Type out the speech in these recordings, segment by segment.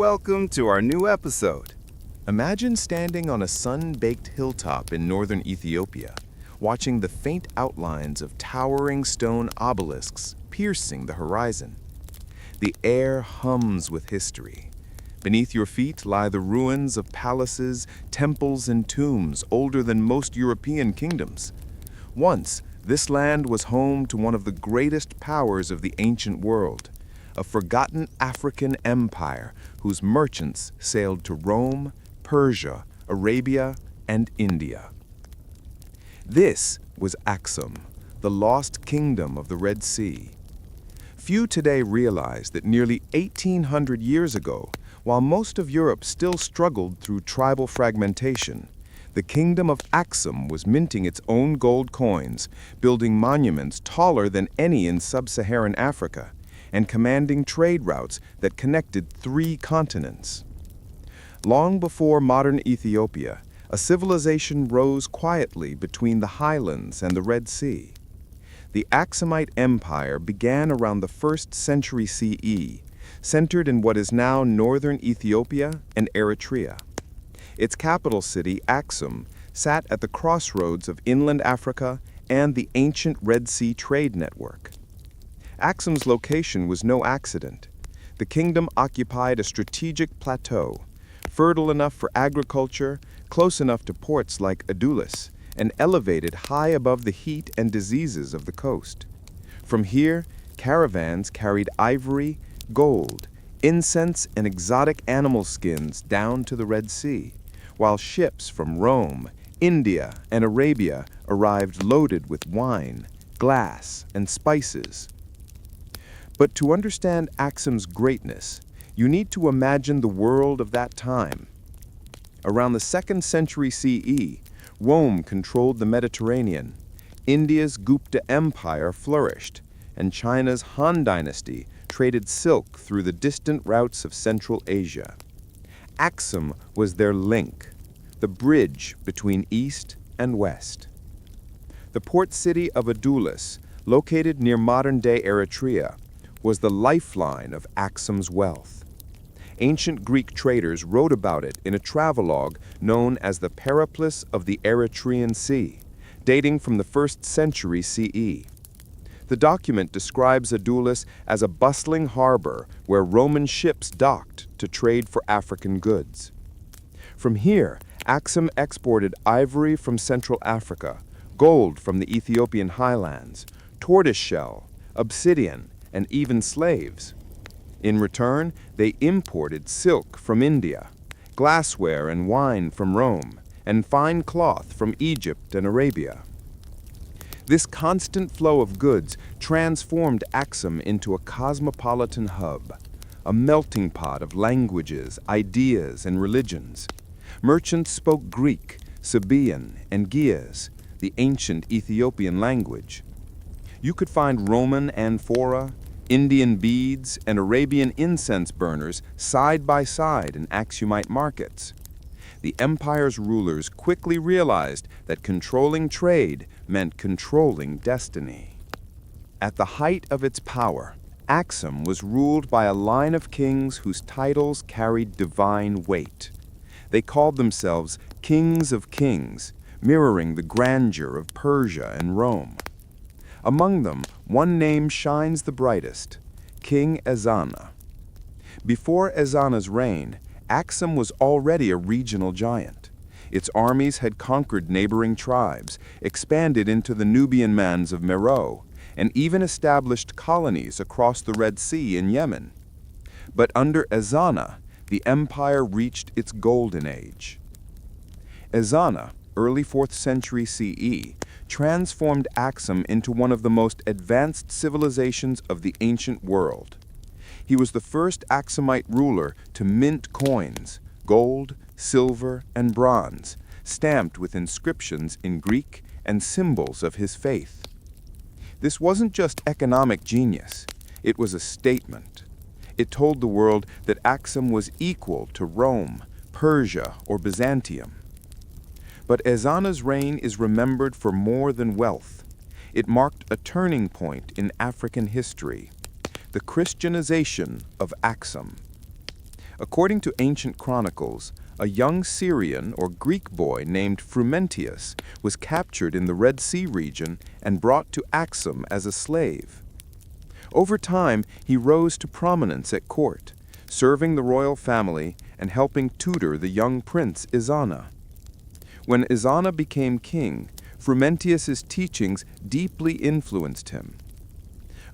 Welcome to our new episode. Imagine standing on a sun-baked hilltop in northern Ethiopia, watching the faint outlines of towering stone obelisks piercing the horizon. The air hums with history. Beneath your feet lie the ruins of palaces, temples, and tombs older than most European kingdoms. Once, this land was home to one of the greatest powers of the ancient world, a forgotten African empire whose merchants sailed to Rome, Persia, Arabia, and India. This was Axum, the lost kingdom of the Red Sea. Few today realize that nearly 1,800 years ago, while most of Europe still struggled through tribal fragmentation, the Kingdom of Axum was minting its own gold coins, building monuments taller than any in sub-Saharan Africa, and commanding trade routes that connected 3 continents. Long before modern Ethiopia, a civilization rose quietly between the highlands and the Red Sea. The Axumite Empire began around the 1st century CE, centered in what is now northern Ethiopia and Eritrea. Its capital city, Axum, sat at the crossroads of inland Africa and the ancient Red Sea trade network. Axum's location was no accident. The kingdom occupied a strategic plateau, fertile enough for agriculture, close enough to ports like Adulis, and elevated high above the heat and diseases of the coast. From here, caravans carried ivory, gold, incense, and exotic animal skins down to the Red Sea, while ships from Rome, India, and Arabia arrived loaded with wine, glass, and spices. But to understand Axum's greatness, you need to imagine the world of that time. Around the 2nd century CE, Rome controlled the Mediterranean, India's Gupta Empire flourished, and China's Han Dynasty traded silk through the distant routes of Central Asia. Axum was their link, the bridge between East and West. The port city of Adulis, located near modern-day Eritrea, was the lifeline of Axum's wealth. Ancient Greek traders wrote about it in a travelogue known as the Periplus of the Eritrean Sea, dating from the 1st century CE. The document describes Adulis as a bustling harbor where Roman ships docked to trade for African goods. From here, Axum exported ivory from Central Africa, gold from the Ethiopian highlands, tortoiseshell, obsidian, and even slaves. In return, they imported silk from India, glassware and wine from Rome, and fine cloth from Egypt and Arabia. This constant flow of goods transformed Axum into a cosmopolitan hub, a melting pot of languages, ideas, and religions. Merchants spoke Greek, Sabaean, and Ge'ez, the ancient Ethiopian language. You could find Roman amphora, Indian beads, and Arabian incense burners side by side in Axumite markets. The empire's rulers quickly realized that controlling trade meant controlling destiny. At the height of its power, Axum was ruled by a line of kings whose titles carried divine weight. They called themselves Kings of Kings, mirroring the grandeur of Persia and Rome. Among them, one name shines the brightest, King Ezana. Before Ezana's reign, Axum was already a regional giant. Its armies had conquered neighboring tribes, expanded into the Nubian lands of Meroe, and even established colonies across the Red Sea in Yemen. But under Ezana, the empire reached its golden age. Ezana, early 4th century CE, transformed Axum into one of the most advanced civilizations of the ancient world. He was the first Axumite ruler to mint coins, gold, silver, and bronze, stamped with inscriptions in Greek and symbols of his faith. This wasn't just economic genius, it was a statement. It told the world that Axum was equal to Rome, Persia, or Byzantium. But Ezana's reign is remembered for more than wealth. It marked a turning point in African history, the Christianization of Axum. According to ancient chronicles, a young Syrian or Greek boy named Frumentius was captured in the Red Sea region and brought to Axum as a slave. Over time, he rose to prominence at court, serving the royal family and helping tutor the young prince Ezana. When Ezana became king, Frumentius's teachings deeply influenced him.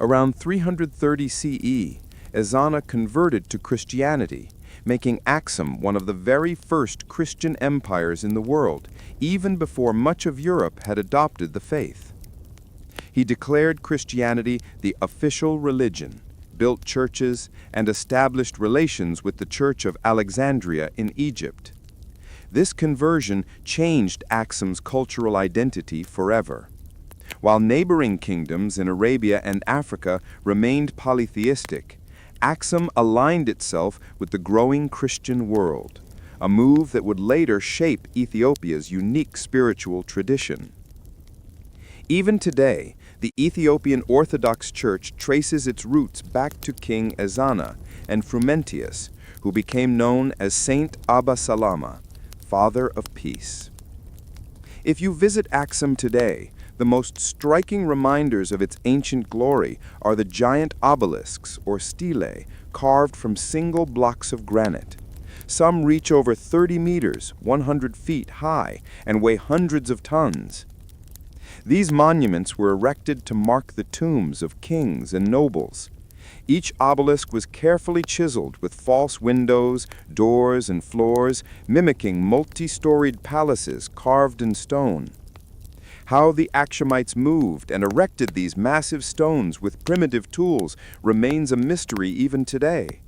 Around 330 CE, Ezana converted to Christianity, making Axum one of the very first Christian empires in the world, even before much of Europe had adopted the faith. He declared Christianity the official religion, built churches, and established relations with the Church of Alexandria in Egypt. This conversion changed Axum's cultural identity forever. While neighboring kingdoms in Arabia and Africa remained polytheistic, Axum aligned itself with the growing Christian world, a move that would later shape Ethiopia's unique spiritual tradition. Even today, the Ethiopian Orthodox Church traces its roots back to King Ezana and Frumentius, who became known as Saint Abba Salama, Father of Peace. If you visit Axum today, the most striking reminders of its ancient glory are the giant obelisks, or stelae, carved from single blocks of granite. Some reach over 30 meters, 100 feet high, and weigh hundreds of tons. These monuments were erected to mark the tombs of kings and nobles. Each obelisk was carefully chiseled with false windows, doors, and floors, mimicking multi-storied palaces carved in stone. How the Axumites moved and erected these massive stones with primitive tools remains a mystery even today.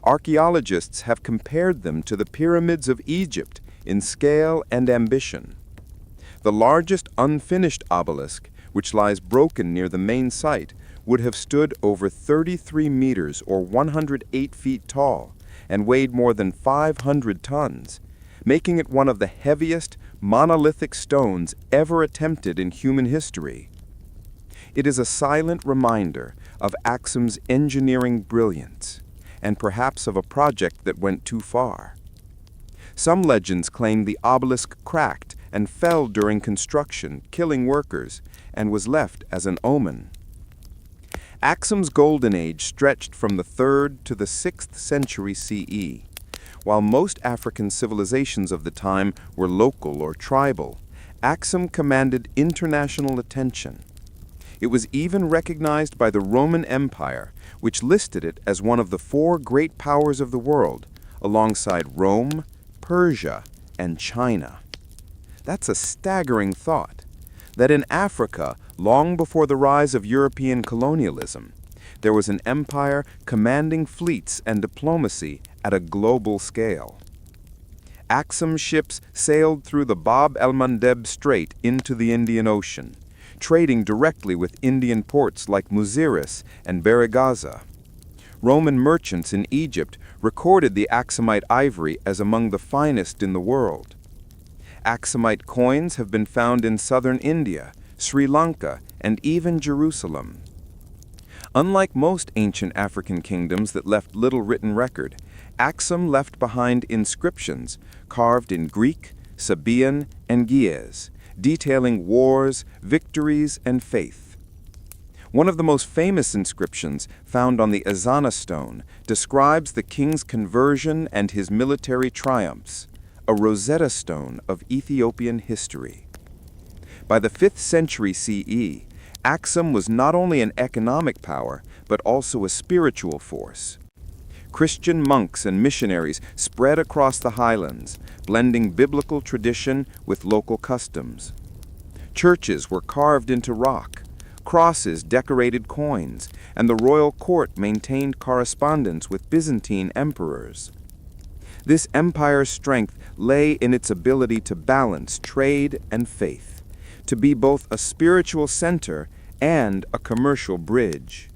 Archaeologists have compared them to the pyramids of Egypt in scale and ambition. The largest unfinished obelisk, which lies broken near the main site, would have stood over 33 meters or 108 feet tall and weighed more than 500 tons, making it one of the heaviest monolithic stones ever attempted in human history. It is a silent reminder of Axum's engineering brilliance, and perhaps of a project that went too far. Some legends claim the obelisk cracked and fell during construction, killing workers, and was left as an omen. Axum's golden age stretched from the 3rd to the 6th century CE. While most African civilizations of the time were local or tribal, Axum commanded international attention. It was even recognized by the Roman Empire, which listed it as one of the 4 great powers of the world, alongside Rome, Persia, and China. That's a staggering thought, that in Africa, long before the rise of European colonialism, there was an empire commanding fleets and diplomacy at a global scale. Axum ships sailed through the Bab el-Mandeb Strait into the Indian Ocean, trading directly with Indian ports like Muziris and Berigazza. Roman merchants in Egypt recorded the Axumite ivory as among the finest in the world. Axumite coins have been found in southern India, Sri Lanka, and even Jerusalem. Unlike most ancient African kingdoms that left little written record, Axum left behind inscriptions carved in Greek, Sabaean, and Ge'ez, detailing wars, victories, and faith. One of the most famous inscriptions, found on the Ezana stone, describes the king's conversion and his military triumphs, a Rosetta Stone of Ethiopian history. By the 5th century CE, Axum was not only an economic power, but also a spiritual force. Christian monks and missionaries spread across the highlands, blending biblical tradition with local customs. Churches were carved into rock, crosses decorated coins, and the royal court maintained correspondence with Byzantine emperors. This empire's strength lay in its ability to balance trade and faith, to be both a spiritual center and a commercial bridge.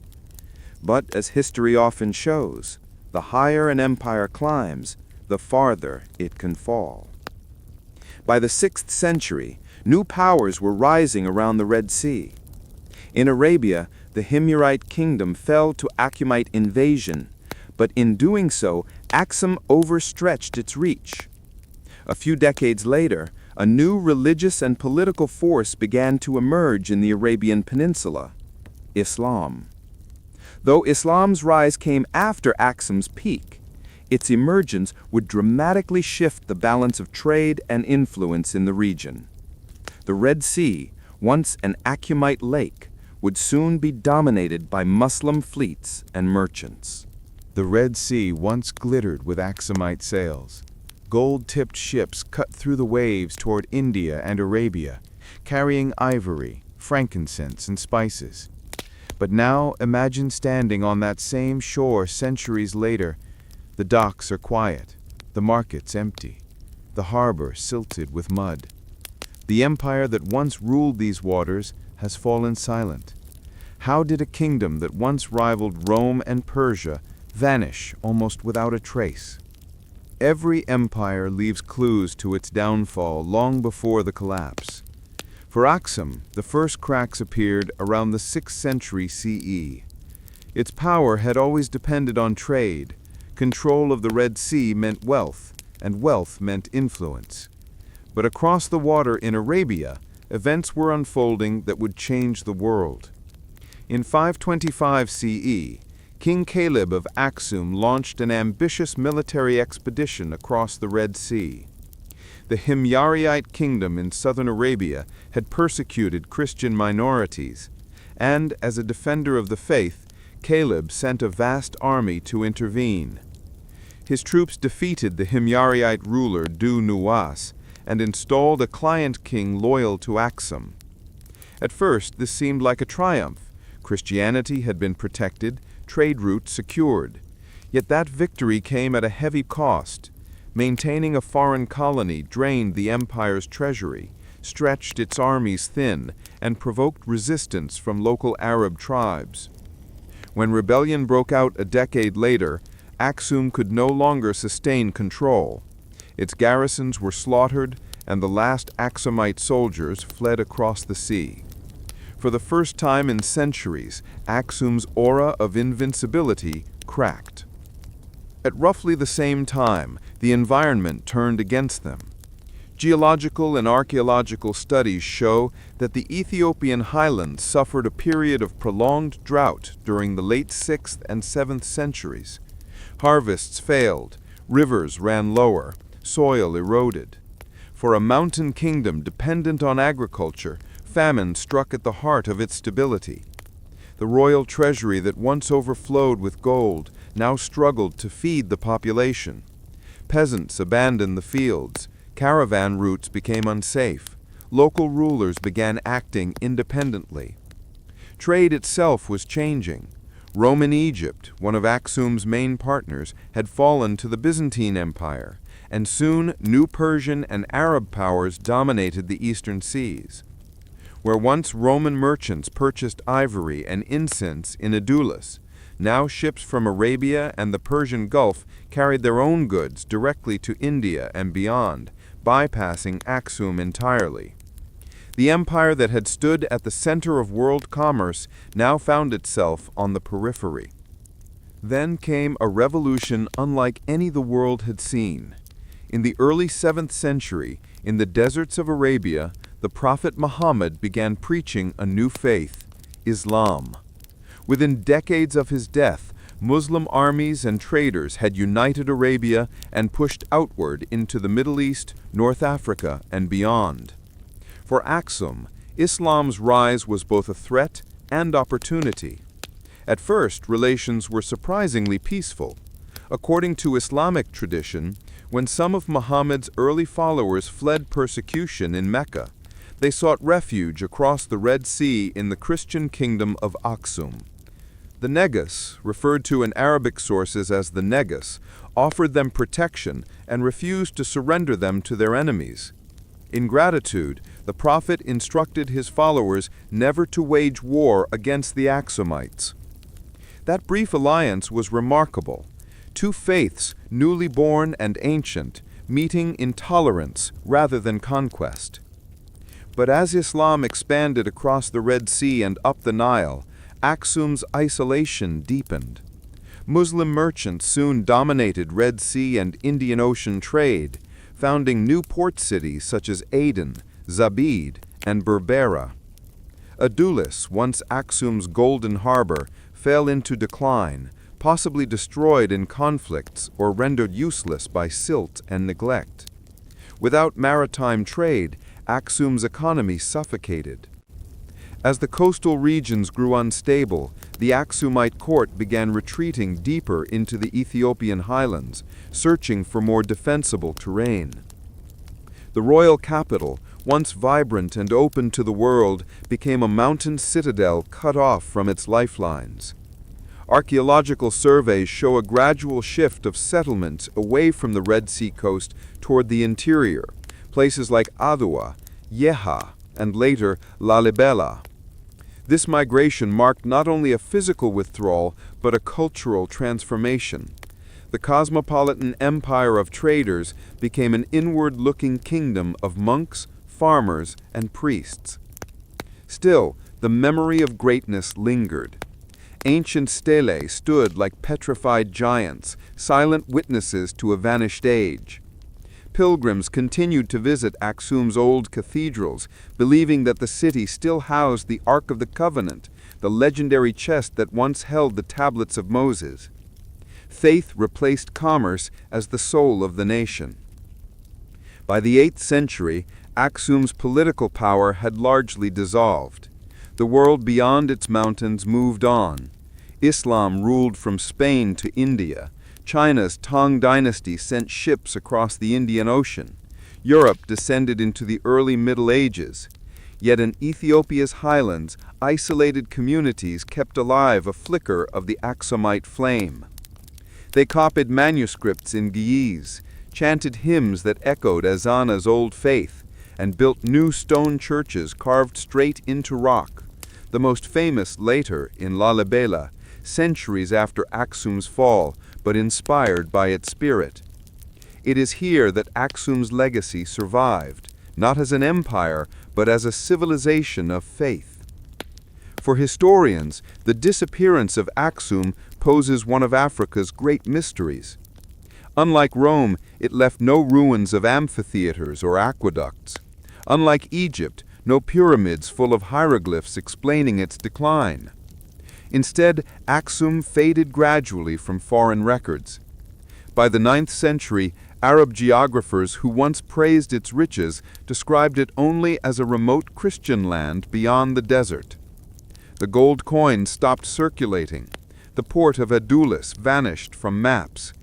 But as history often shows, the higher an empire climbs, the farther it can fall. By the 6th century, new powers were rising around the Red Sea. In Arabia, the Himyarite kingdom fell to Axumite invasion, but in doing so, Axum overstretched its reach. A few decades later, a new religious and political force began to emerge in the Arabian Peninsula: Islam. Though Islam's rise came after Axum's peak, its emergence would dramatically shift the balance of trade and influence in the region. The Red Sea, once an Axumite lake, would soon be dominated by Muslim fleets and merchants. The Red Sea once glittered with Axumite sails. Gold-tipped ships cut through the waves toward India and Arabia, carrying ivory, frankincense, and spices. But now imagine standing on that same shore centuries later. The docks are quiet, the markets empty, the harbor silted with mud. The empire that once ruled these waters has fallen silent. How did a kingdom that once rivaled Rome and Persia vanish almost without a trace? Every empire leaves clues to its downfall long before the collapse. For Axum, the first cracks appeared around the 6th century CE. Its power had always depended on trade. Control of the Red Sea meant wealth, and wealth meant influence. But across the water in Arabia, events were unfolding that would change the world. In 525 CE, King Caleb of Axum launched an ambitious military expedition across the Red Sea. The Himyarite kingdom in southern Arabia had persecuted Christian minorities, and as a defender of the faith, Caleb sent a vast army to intervene. His troops defeated the Himyarite ruler Du Nuwas and installed a client king loyal to Axum. At first, this seemed like a triumph. Christianity had been protected, trade routes secured. Yet that victory came at a heavy cost. Maintaining a foreign colony drained the empire's treasury, stretched its armies thin, and provoked resistance from local Arab tribes. When rebellion broke out a decade later, Axum could no longer sustain control. Its garrisons were slaughtered, and the last Axumite soldiers fled across the sea. For the first time in centuries, Axum's aura of invincibility cracked. At roughly the same time, the environment turned against them. Geological and archaeological studies show that the Ethiopian highlands suffered a period of prolonged drought during the late 6th and 7th centuries. Harvests failed, rivers ran lower, soil eroded. For a mountain kingdom dependent on agriculture, famine struck at the heart of its stability. The royal treasury that once overflowed with gold now struggled to feed the population. Peasants abandoned the fields, caravan routes became unsafe, local rulers began acting independently. Trade itself was changing. Roman Egypt, one of Axum's main partners, had fallen to the Byzantine Empire, and soon new Persian and Arab powers dominated the eastern seas. Where once Roman merchants purchased ivory and incense in Adulis, now ships from Arabia and the Persian Gulf carried their own goods directly to India and beyond, bypassing Axum entirely. The empire that had stood at the center of world commerce now found itself on the periphery. Then came a revolution unlike any the world had seen. In the early 7th century, in the deserts of Arabia, the Prophet Muhammad began preaching a new faith, Islam. Within decades of his death, Muslim armies and traders had united Arabia and pushed outward into the Middle East, North Africa, and beyond. For Axum, Islam's rise was both a threat and opportunity. At first, relations were surprisingly peaceful. According to Islamic tradition, when some of Muhammad's early followers fled persecution in Mecca, they sought refuge across the Red Sea in the Christian Kingdom of Axum. The Negus, referred to in Arabic sources as the Negus, offered them protection and refused to surrender them to their enemies. In gratitude, the Prophet instructed his followers never to wage war against the Axumites. That brief alliance was remarkable. Two faiths, newly born and ancient, meeting in tolerance rather than conquest. But as Islam expanded across the Red Sea and up the Nile, Axum's isolation deepened. Muslim merchants soon dominated Red Sea and Indian Ocean trade, founding new port cities such as Aden, Zabid, and Berbera. Adulis, once Axum's golden harbor, fell into decline, possibly destroyed in conflicts or rendered useless by silt and neglect. Without maritime trade, Axum's economy suffocated. As the coastal regions grew unstable, the Axumite court began retreating deeper into the Ethiopian highlands, searching for more defensible terrain. The royal capital, once vibrant and open to the world, became a mountain citadel cut off from its lifelines. Archaeological surveys show a gradual shift of settlements away from the Red Sea coast toward the interior, places like Adua, Yeha, and later Lalibela. This migration marked not only a physical withdrawal, but a cultural transformation. The cosmopolitan empire of traders became an inward-looking kingdom of monks, farmers, and priests. Still, the memory of greatness lingered. Ancient stelae stood like petrified giants, silent witnesses to a vanished age. Pilgrims continued to visit Axum's old cathedrals, believing that the city still housed the Ark of the Covenant, the legendary chest that once held the tablets of Moses. Faith replaced commerce as the soul of the nation. By the 8th century, Axum's political power had largely dissolved. The world beyond its mountains moved on. Islam ruled from Spain to India. China's Tang dynasty sent ships across the Indian Ocean. Europe descended into the early Middle Ages. Yet in Ethiopia's highlands, isolated communities kept alive a flicker of the Axumite flame. They copied manuscripts in Ge'ez, chanted hymns that echoed Ezana's old faith, and built new stone churches carved straight into rock, the most famous later in Lalibela, centuries after Axum's fall, but inspired by its spirit. It is here that Axum's legacy survived, not as an empire, but as a civilization of faith. For historians, the disappearance of Axum poses one of Africa's great mysteries. Unlike Rome, it left no ruins of amphitheaters or aqueducts. Unlike Egypt, no pyramids full of hieroglyphs explaining its decline. Instead, Axum faded gradually from foreign records. By the 9th century, Arab geographers who once praised its riches described it only as a remote Christian land beyond the desert. The gold coins stopped circulating. The port of Adulis vanished from maps.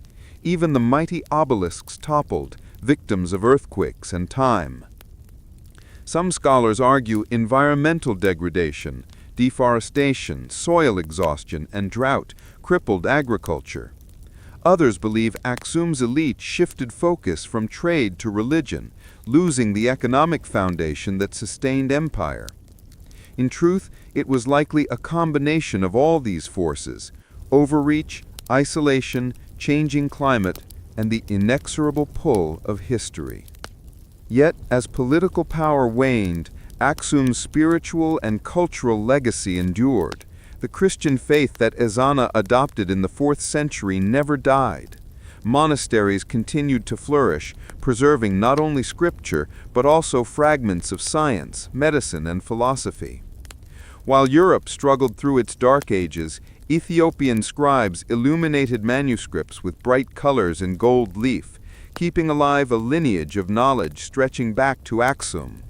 Even the mighty obelisks toppled, victims of earthquakes and time. Some scholars argue environmental degradation, deforestation, soil exhaustion, and drought crippled agriculture. Others believe Axum's elite shifted focus from trade to religion, losing the economic foundation that sustained empire. In truth, it was likely a combination of all these forces: overreach, isolation, changing climate, and the inexorable pull of history. Yet, as political power waned, Axum's spiritual and cultural legacy endured. The Christian faith that Ezana adopted in the 4th century never died. Monasteries continued to flourish, preserving not only scripture, but also fragments of science, medicine, and philosophy. While Europe struggled through its dark ages, Ethiopian scribes illuminated manuscripts with bright colors and gold leaf, keeping alive a lineage of knowledge stretching back to Axum.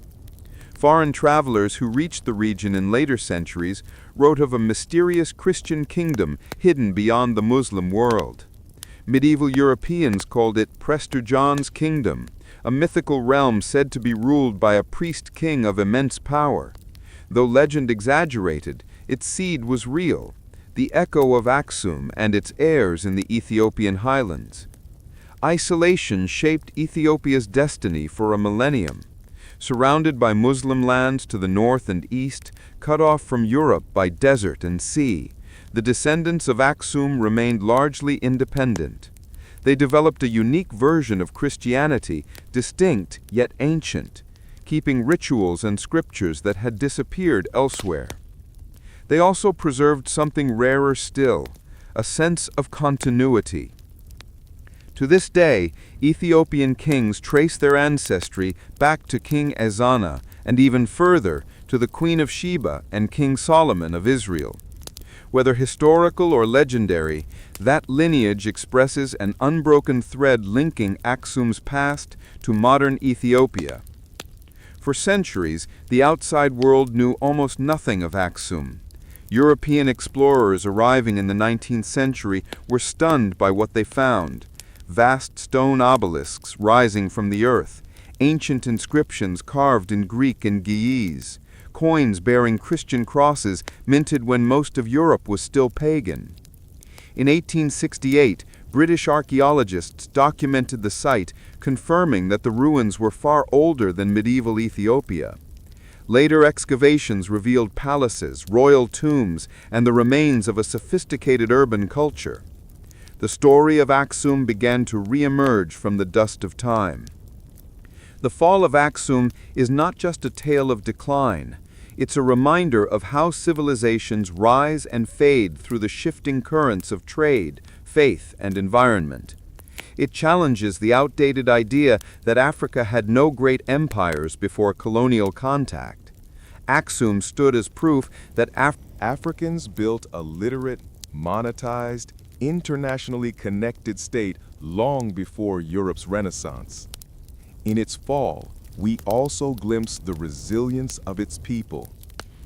Foreign travelers who reached the region in later centuries wrote of a mysterious Christian kingdom hidden beyond the Muslim world. Medieval Europeans called it Prester John's Kingdom, a mythical realm said to be ruled by a priest-king of immense power. Though legend exaggerated, its seed was real, the echo of Axum and its heirs in the Ethiopian highlands. Isolation shaped Ethiopia's destiny for a millennium. Surrounded by Muslim lands to the north and east, cut off from Europe by desert and sea, the descendants of Axum remained largely independent. They developed a unique version of Christianity, distinct yet ancient, keeping rituals and scriptures that had disappeared elsewhere. They also preserved something rarer still, a sense of continuity. To this day, Ethiopian kings trace their ancestry back to King Ezana and even further to the Queen of Sheba and King Solomon of Israel. Whether historical or legendary, that lineage expresses an unbroken thread linking Axum's past to modern Ethiopia. For centuries, the outside world knew almost nothing of Axum. European explorers arriving in the 19th century were stunned by what they found: vast stone obelisks rising from the earth, ancient inscriptions carved in Greek and Ge'ez, coins bearing Christian crosses minted when most of Europe was still pagan. In 1868, British archaeologists documented the site, confirming that the ruins were far older than medieval Ethiopia. Later excavations revealed palaces, royal tombs, and the remains of a sophisticated urban culture. The story of Axum began to re-emerge from the dust of time. The fall of Axum is not just a tale of decline. It's a reminder of how civilizations rise and fade through the shifting currents of trade, faith, and environment. It challenges the outdated idea that Africa had no great empires before colonial contact. Axum stood as proof that Africans built a literate, monetized, internationally connected state long before Europe's Renaissance. In its fall, we also glimpse the resilience of its people.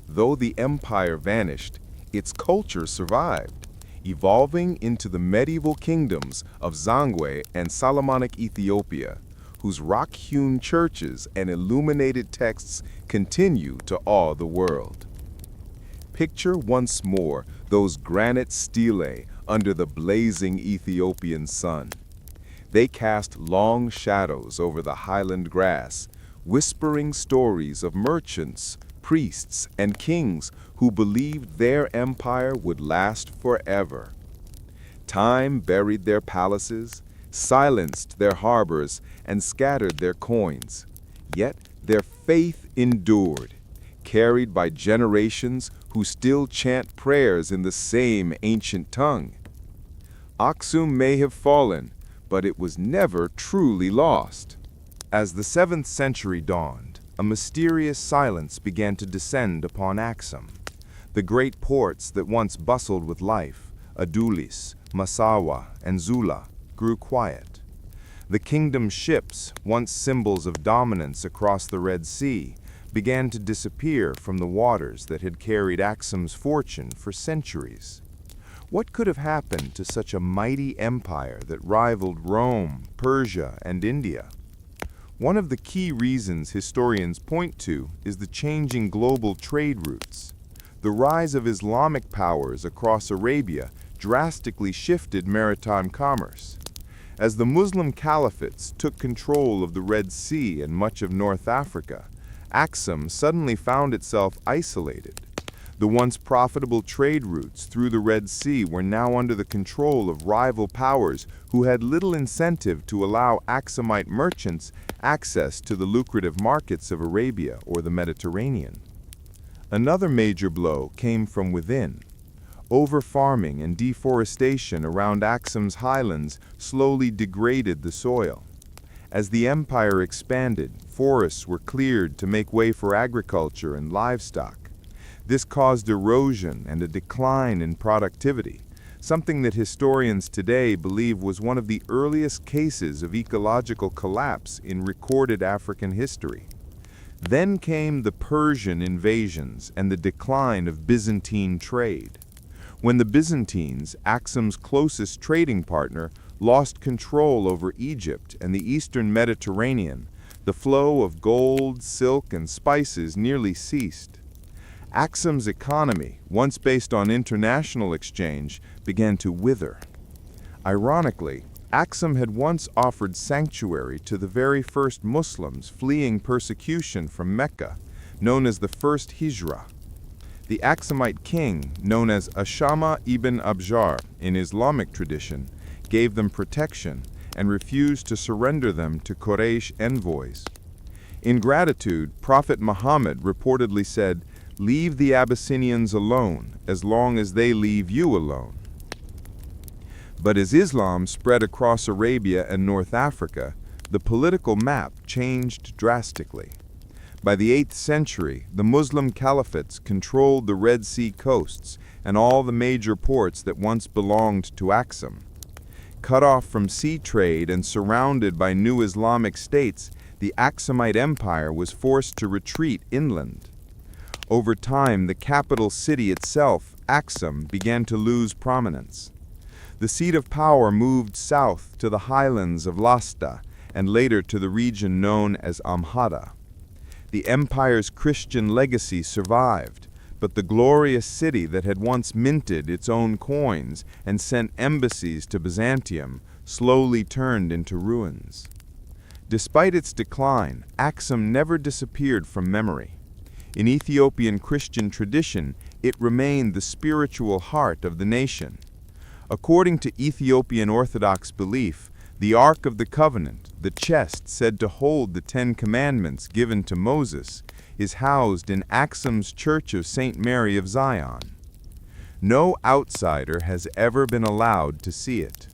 Though the empire vanished, its culture survived, evolving into the medieval kingdoms of Zangwe and Solomonic Ethiopia, whose rock-hewn churches and illuminated texts continue to awe the world. Picture once more those granite stelae under the blazing Ethiopian sun. They cast long shadows over the highland grass, whispering stories of merchants, priests, and kings who believed their empire would last forever. Time buried their palaces, silenced their harbors, and scattered their coins. Yet their faith endured, carried by generations who still chant prayers in the same ancient tongue. Axum may have fallen, but it was never truly lost. As the 7th century dawned, a mysterious silence began to descend upon Axum. The great ports that once bustled with life, Adulis, Massawa, and Zula, grew quiet. The kingdom's ships, once symbols of dominance across the Red Sea, began to disappear from the waters that had carried Axum's fortune for centuries. What could have happened to such a mighty empire that rivaled Rome, Persia, and India? One of the key reasons historians point to is the changing global trade routes. The rise of Islamic powers across Arabia drastically shifted maritime commerce. As the Muslim caliphates took control of the Red Sea and much of North Africa, Axum suddenly found itself isolated. The once profitable trade routes through the Red Sea were now under the control of rival powers who had little incentive to allow Axumite merchants access to the lucrative markets of Arabia or the Mediterranean. Another major blow came from within. Over-farming and deforestation around Axum's highlands slowly degraded the soil. As the empire expanded, forests were cleared to make way for agriculture and livestock. This caused erosion and a decline in productivity, something that historians today believe was one of the earliest cases of ecological collapse in recorded African history. Then came the Persian invasions and the decline of Byzantine trade. When the Byzantines, Axum's closest trading partner, lost control over Egypt and the eastern Mediterranean, the flow of gold, silk, and spices nearly ceased. Axum's economy, once based on international exchange, began to wither. Ironically, Axum had once offered sanctuary to the very first Muslims fleeing persecution from Mecca, known as the First Hijra. The Axumite king, known as Ashama ibn Abjar in Islamic tradition, gave them protection and refused to surrender them to Quraysh envoys. In gratitude, Prophet Muhammad reportedly said, "Leave the Abyssinians alone, as long as they leave you alone." But as Islam spread across Arabia and North Africa, the political map changed drastically. By the 8th century, the Muslim caliphates controlled the Red Sea coasts and all the major ports that once belonged to Axum. Cut off from sea trade and surrounded by new Islamic states, the Axumite Empire was forced to retreat inland. Over time, the capital city itself, Axum, began to lose prominence. The seat of power moved south to the highlands of Lasta and later to the region known as Amhara. The empire's Christian legacy survived, but the glorious city that had once minted its own coins and sent embassies to Byzantium slowly turned into ruins. Despite its decline, Axum never disappeared from memory. In Ethiopian Christian tradition, it remained the spiritual heart of the nation. According to Ethiopian Orthodox belief, the Ark of the Covenant, the chest said to hold the 10 Commandments given to Moses, is housed in Axum's Church of St. Mary of Zion. No outsider has ever been allowed to see it.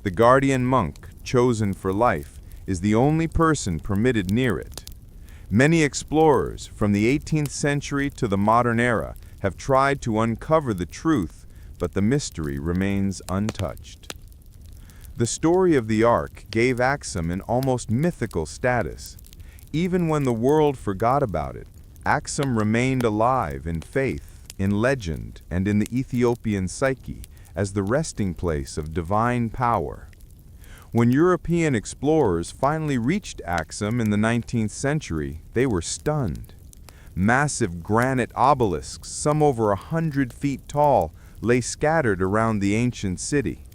The guardian monk, chosen for life, is the only person permitted near it. Many explorers, from the 18th century to the modern era, have tried to uncover the truth, but the mystery remains untouched. The story of the Ark gave Axum an almost mythical status. Even when the world forgot about it, Axum remained alive in faith, in legend, and in the Ethiopian psyche as the resting place of divine power. When European explorers finally reached Axum in the 19th century, they were stunned. Massive granite obelisks, some over 100 feet tall, lay scattered around the ancient city.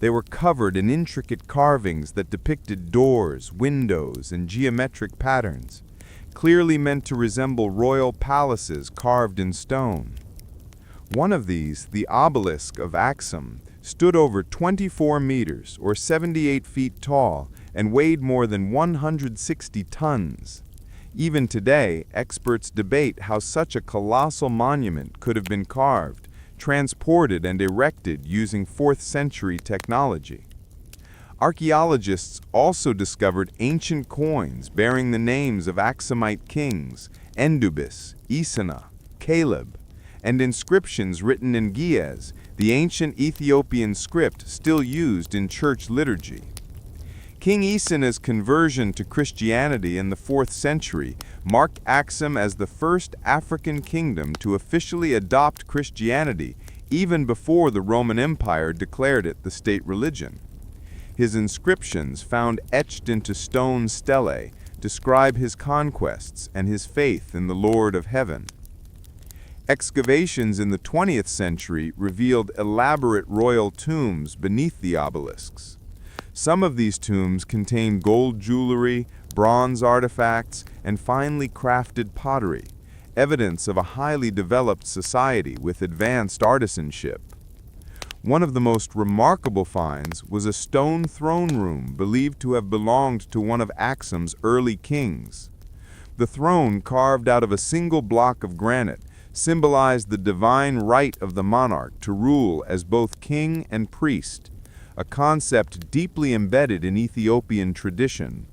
They were covered in intricate carvings that depicted doors, windows, and geometric patterns, clearly meant to resemble royal palaces carved in stone. One of these, the obelisk of Axum, stood over 24 meters, or 78 feet tall, and weighed more than 160 tons. Even today, experts debate how such a colossal monument could have been carved, transported and erected using 4th century technology. Archaeologists also discovered ancient coins bearing the names of Axumite kings, Endubis, Ezana, Caleb, and inscriptions written in Ge'ez, the ancient Ethiopian script still used in church liturgy. King Ezana's conversion to Christianity in the 4th century marked Axum as the first African kingdom to officially adopt Christianity even before the Roman Empire declared it the state religion. His inscriptions, found etched into stone stelae, describe his conquests and his faith in the Lord of Heaven. Excavations in the 20th century revealed elaborate royal tombs beneath the obelisks. Some of these tombs contain gold jewelry, bronze artifacts, and finely crafted pottery, evidence of a highly developed society with advanced artisanship. One of the most remarkable finds was a stone throne room believed to have belonged to one of Axum's early kings. The throne, carved out of a single block of granite, symbolized the divine right of the monarch to rule as both king and priest, a concept deeply embedded in Ethiopian tradition.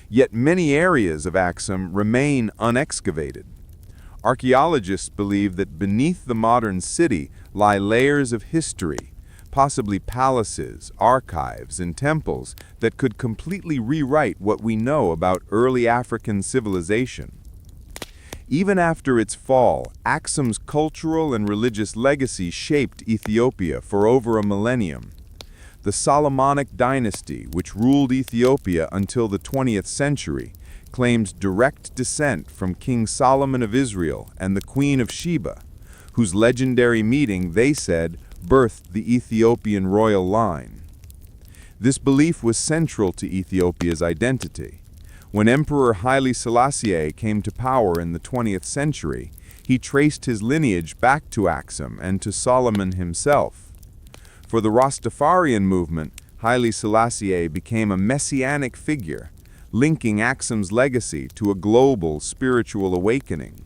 Yet many areas of Axum remain unexcavated. Archaeologists believe that beneath the modern city lie layers of history, possibly palaces, archives, and temples that could completely rewrite what we know about early African civilization. Even after its fall, Axum's cultural and religious legacy shaped Ethiopia for over a millennium. The Solomonic dynasty, which ruled Ethiopia until the 20th century, claims direct descent from King Solomon of Israel and the Queen of Sheba, whose legendary meeting, they said, birthed the Ethiopian royal line. This belief was central to Ethiopia's identity. When Emperor Haile Selassie came to power in the 20th century, he traced his lineage back to Axum and to Solomon himself. For the Rastafarian movement, Haile Selassie became a messianic figure, linking Axum's legacy to a global spiritual awakening.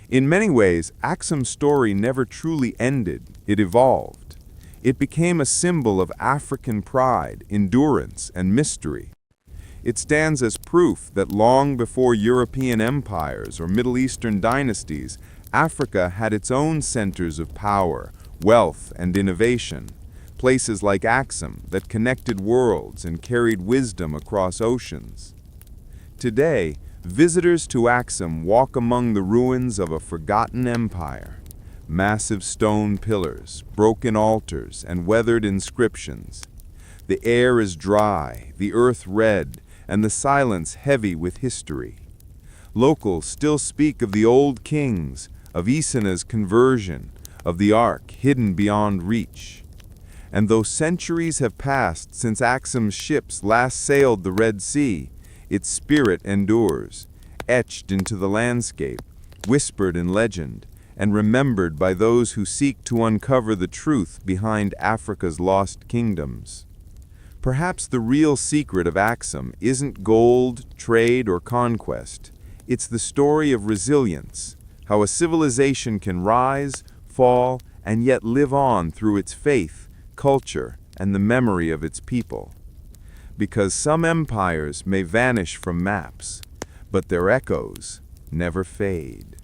In many ways, Axum's story never truly ended, it evolved. It became a symbol of African pride, endurance, and mystery. It stands as proof that long before European empires or Middle Eastern dynasties, Africa had its own centers of power, wealth, and innovation. Places like Axum that connected worlds and carried wisdom across oceans. Today, visitors to Axum walk among the ruins of a forgotten empire. Massive stone pillars, broken altars, and weathered inscriptions. The air is dry, the earth red, and the silence heavy with history. Locals still speak of the old kings, of Ezana's conversion, of the Ark hidden beyond reach. And though centuries have passed since Axum's ships last sailed the Red Sea, its spirit endures, etched into the landscape, whispered in legend, and remembered by those who seek to uncover the truth behind Africa's lost kingdoms. Perhaps the real secret of Axum isn't gold, trade, or conquest. It's the story of resilience, how a civilization can rise, fall, and yet live on through its faith, culture, and the memory of its people. Because some empires may vanish from maps, but their echoes never fade.